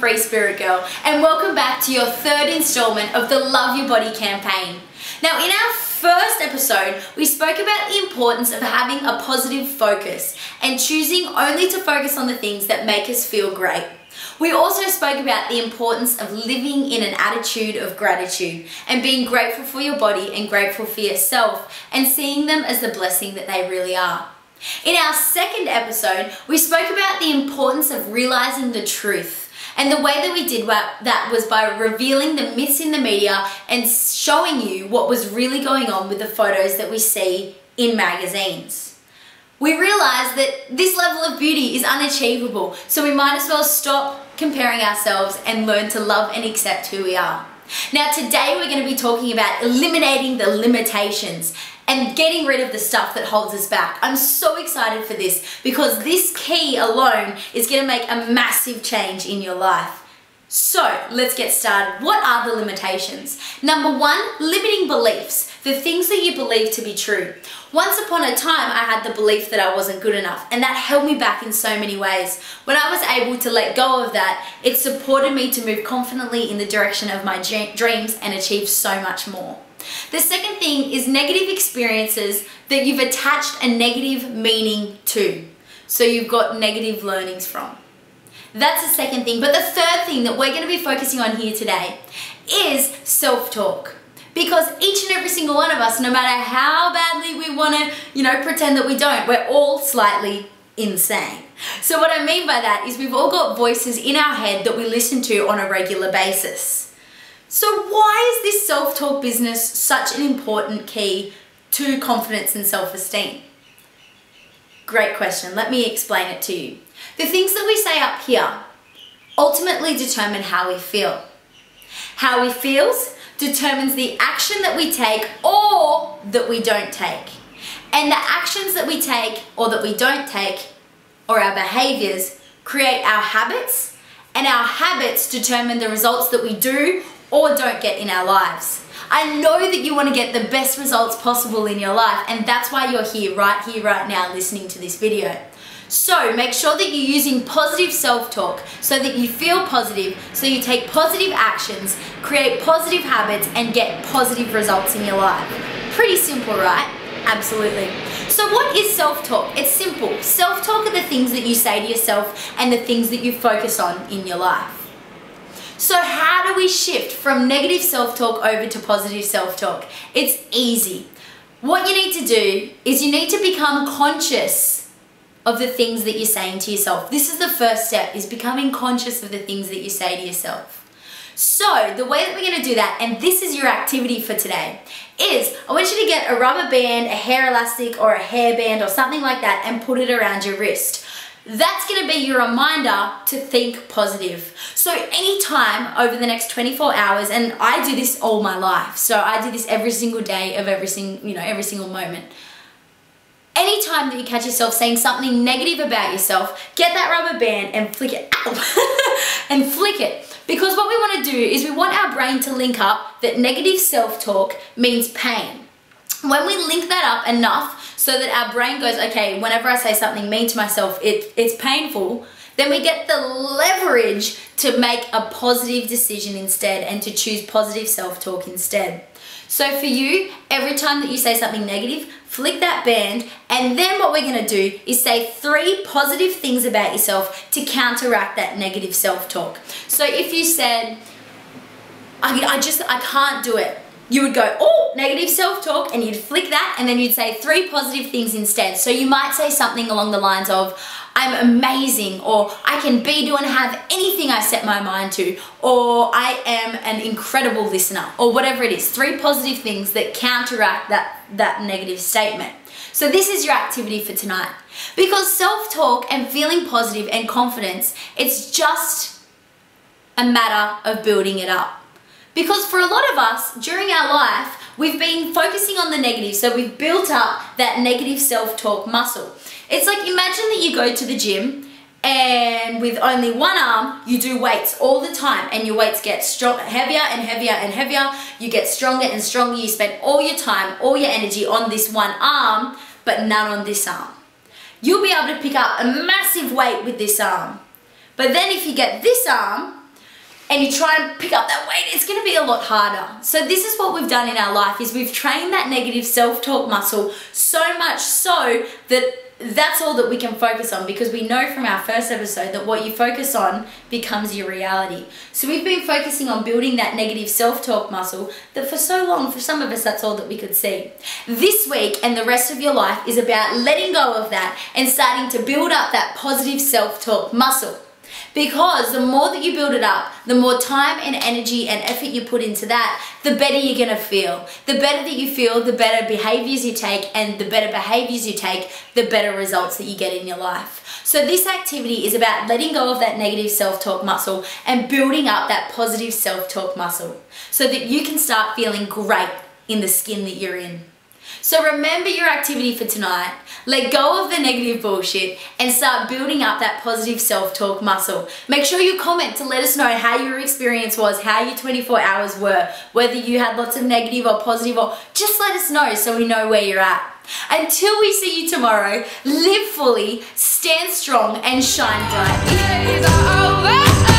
Free Spirit Girl, and welcome back to your third installment of the Love Your Body campaign. Now, in our first episode, we spoke about the importance of having a positive focus and choosing only to focus on the things that make us feel great. We also spoke about the importance of living in an attitude of gratitude and being grateful for your body and grateful for yourself and seeing them as the blessing that they really are. In our second episode, we spoke about the importance of realizing the truth. And the way that we did that was by revealing the myths in the media and showing you what was really going on with the photos that we see in magazines. We realized that this level of beauty is unachievable, so we might as well stop comparing ourselves and learn to love and accept who we are. Now today we're going to be talking about eliminating the limitations and getting rid of the stuff that holds us back. I'm so excited for this because this key alone is going to make a massive change in your life. So let's get started. What are the limitations? Number one, limiting beliefs. The things that you believe to be true. Once upon a time, I had the belief that I wasn't good enough, and that held me back in so many ways. When I was able to let go of that, it supported me to move confidently in the direction of my dreams and achieve so much more. The second thing is negative experiences that you've attached a negative meaning to. So you've got negative learnings from. That's the second thing. But the third thing that we're going to be focusing on here today is self-talk. Because each and every single one of us, no matter how badly we want to, pretend that we don't, we're all slightly insane. So what I mean by that is we've all got voices in our head that we listen to on a regular basis. So why is this self-talk business such an important key to confidence and self-esteem? Great question. Let me explain it to you. The things that we say up here ultimately determine how we feel. How we feel determines the action that we take or that we don't take. And the actions that we take or that we don't take, or our behaviors, create our habits, and our habits determine the results that we do or don't get in our lives. I know that you want to get the best results possible in your life, and that's why you're here, right now, listening to this video. So make sure that you're using positive self-talk so that you feel positive, so you take positive actions, create positive habits, and get positive results in your life. Pretty simple, right? Absolutely. So what is self-talk? It's simple. Self-talk are the things that you say to yourself and the things that you focus on in your life. So how do we shift from negative self-talk over to positive self-talk? It's easy. What you need to do is you need to become conscious of the things that you're saying to yourself. This is the first step, is becoming conscious of the things that you say to yourself. So the way that we're going to do that, and this is your activity for today, is I want you to get a rubber band, a hair elastic, or a hairband or something like that and put it around your wrist. That's going to be your reminder to think positive. So anytime over the next 24 hours, and I do this all my life, so I do this every single day of every single moment. Anytime that you catch yourself saying something negative about yourself, get that rubber band and flick it out and flick it. Because what we want to do is we want our brain to link up that negative self-talk means pain. When we link that up enough so that our brain goes, okay, whenever I say something mean to myself, it's painful, then we get the leverage to make a positive decision instead and to choose positive self-talk instead. So for you, every time that you say something negative, flick that band, and then what we're going to do is say 3 positive things about yourself to counteract that negative self-talk. So if you said, I can't do it, you would go, oh, negative self-talk, and you'd flick that, and then you'd say 3 positive things instead. So you might say something along the lines of, I'm amazing, or I can be, do, and have anything I set my mind to, or I am an incredible listener, or whatever it is. 3 positive things that counteract that negative statement. So this is your activity for tonight. Because self-talk and feeling positive and confidence, it's just a matter of building it up. Because for a lot of us, during our life, we've been focusing on the negative, so we've built up that negative self-talk muscle. It's like, imagine that you go to the gym and with only one arm, you do weights all the time, and your weights get heavier and heavier and heavier. You get stronger and stronger. You spend all your time, all your energy on this one arm, but none on this arm. You'll be able to pick up a massive weight with this arm. But then if you get this arm, and you try and pick up that weight, it's going to be a lot harder. So this is what we've done in our life, is we've trained that negative self-talk muscle so much so that that's all that we can focus on, because we know from our first episode that what you focus on becomes your reality. So we've been focusing on building that negative self-talk muscle that for so long, for some of us, that's all that we could see. This week and the rest of your life is about letting go of that and starting to build up that positive self-talk muscle. Because the more that you build it up, the more time and energy and effort you put into that, the better you're going to feel. The better that you feel, the better behaviors you take, and the better behaviors you take, the better results that you get in your life. So this activity is about letting go of that negative self-talk muscle and building up that positive self-talk muscle so that you can start feeling great in the skin that you're in. So remember your activity for tonight. Let go of the negative bullshit and start building up that positive self-talk muscle. Make sure you comment to let us know how your experience was, how your 24 hours were, whether you had lots of negative or positive, or just let us know so we know where you're at. Until we see you tomorrow, live fully, stand strong, and shine bright.